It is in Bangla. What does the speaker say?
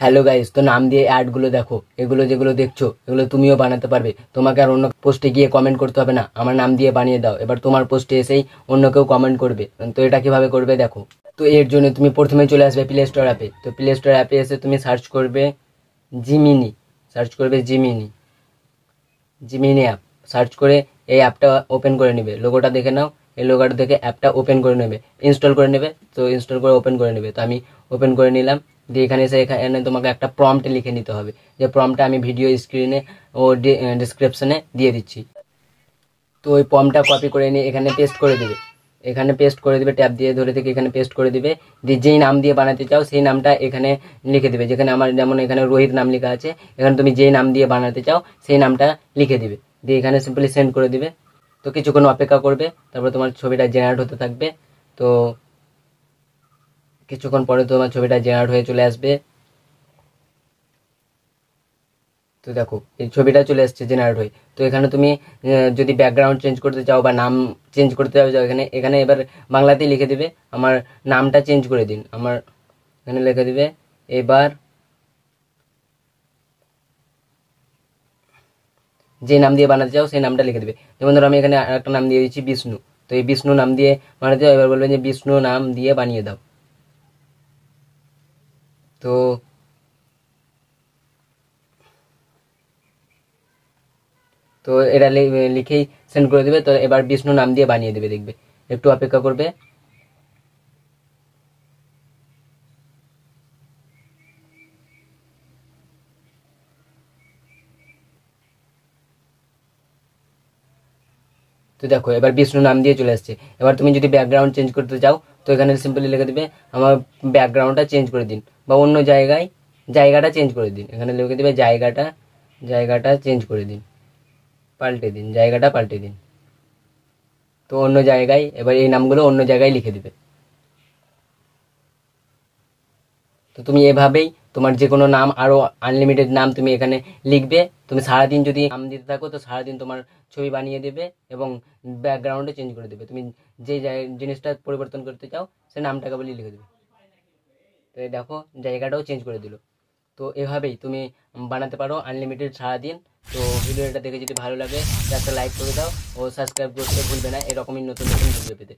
হ্যালো গাইস, তো নাম দিয়ে অ্যাডগুলো দেখো, এগুলো যেগুলো দেখছো এগুলো তুমিও বানাতে পারবে। তোমাকে আর অন্য পোস্টে গিয়ে কমেন্ট করতে হবে না, আমার নাম দিয়ে বানিয়ে দাও। এবার তোমার পোস্টে এসেই অন্য কেউ কমেন্ট করবে। তো এটা কিভাবে করবে দেখো। তো এর জন্য তুমি প্রথমে চলে আসবে প্লে স্টোর অ্যাপে। তো প্লে স্টোর অ্যাপে এসে তুমি সার্চ করবে জিমিনি, সার্চ করবে জিমিনি, জিমিনি অ্যাপ। সার্চ করে এই অ্যাপটা ওপেন করে নেবে, লোগোটা দেখে নাও। এই লোগোটা দেখে অ্যাপটা ওপেন করে নেবে, ইনস্টল করে নেবে। তো ইনস্টল করে ওপেন করে নেবে। তো আমি ওপেন করে নিলাম। দিয়ে এখানে এসে এখানে তোমাকে একটা প্রম্পট লিখে নিতে হবে, যে প্রম্পটটা আমি ভিডিও স্ক্রিনে ও ডিসক্রিপশনে দিয়ে দিচ্ছি। তো ওই প্রম্পটটা কপি করে নিয়ে এখানে পেস্ট করে দিবে। এখানে পেস্ট করে দিবে, ট্যাব দিয়ে ধরে থেকে এখানে পেস্ট করে দিবে। দিয়ে যেই নাম দিয়ে বানাতে চাও সেই নামটা এখানে লিখে দিবে। যেখানে আমার যেমন এখানে রোহিত নাম লেখা আছে, এখানে তুমি যেই নাম দিয়ে বানাতে চাও সেই নামটা লিখে দিবে। দিয়ে এখানে সিম্পলি সেন্ড করে দিবে। তো কিছুক্ষণ অপেক্ষা করবে, তারপর তোমার ছবিটা জেনারেট হতে থাকবে। তো কিছুক্ষণ পরে তোমার ছবিটা জেনারেট হয়ে চলে আসবে। তো দেখো এই ছবিটা চলে আসছে জেনারেট হয়ে। তো এখানে তুমি যদি ব্যাকগ্রাউন্ড চেঞ্জ করতে চাও বা নাম চেঞ্জ করতে চাও, এখানে এখানে এবার বাংলাতেই লিখে দিবে আমার নামটা চেঞ্জ করে দিন। আমার এখানে লিখে দিবে এবার যে নাম দিয়ে বানাতে চাও সেই নামটা লিখে দিবে। যেমন ধরো আমি এখানে একটা নাম দিয়ে দিচ্ছি বিষ্ণু। তো এই বিষ্ণু নাম দিয়ে বানাতে চাও, এবার বলবেন যে বিষ্ণু নাম দিয়ে বানিয়ে দাও। তো তো এটা লিখেই সেন্ড করে দেবে। তো এবার বিষ্ণু নাম দিয়ে বানিয়ে দেবে, দেখবে। একটু অপেক্ষা করবে। তো দেখো এবার বিষ্ণু নাম দিয়ে চলে আসছে। এবার তুমি যদি ব্যাকগ্রাউন্ড চেঞ্জ করতে চাও, তো এখানে সিম্পলি লিখে দিবে আমার ব্যাকগ্রাউন্ডটা চেঞ্জ করে দিন, বা অন্য জায়গায় জায়গাটা চেঞ্জ করে দিন। এখানে লিখে দিবে জায়গাটা জায়গাটা চেঞ্জ করে দিন, পাল্টে দিন, জায়গাটা পাল্টে দিন। তো অন্য জায়গায় এবার এই নামগুলো অন্য জায়গায় লিখে দিবে। তো তুমি এভাবেই তোমার যে কোনো নাম, আরো আনলিমিটেড নাম তুমি এখানে লিখবে। তুমি সারাদিন যদি নাম দিতে থাকো, তো সারাদিন তোমার ছবি বানিয়ে দেবে এবং ব্যাকগ্রাউন্ডে চেঞ্জ করে দেবে। তুমি যে জিনিসটা পরিবর্তন করতে চাও সে নামটাকে বলে লিখে দেবে। তো এই দেখো জায়গাটাও চেঞ্জ করে দিল। তো এভাবেই তুমি বানাতে পারো আনলিমিটেড সারাদিন। তো ভিডিওটা দেখে যদি ভালো লাগে, একটা লাইক করে দাও ও সাবস্ক্রাইব করতে ভুলবে না এরকমই নতুন নতুন ভিডিও পেতে।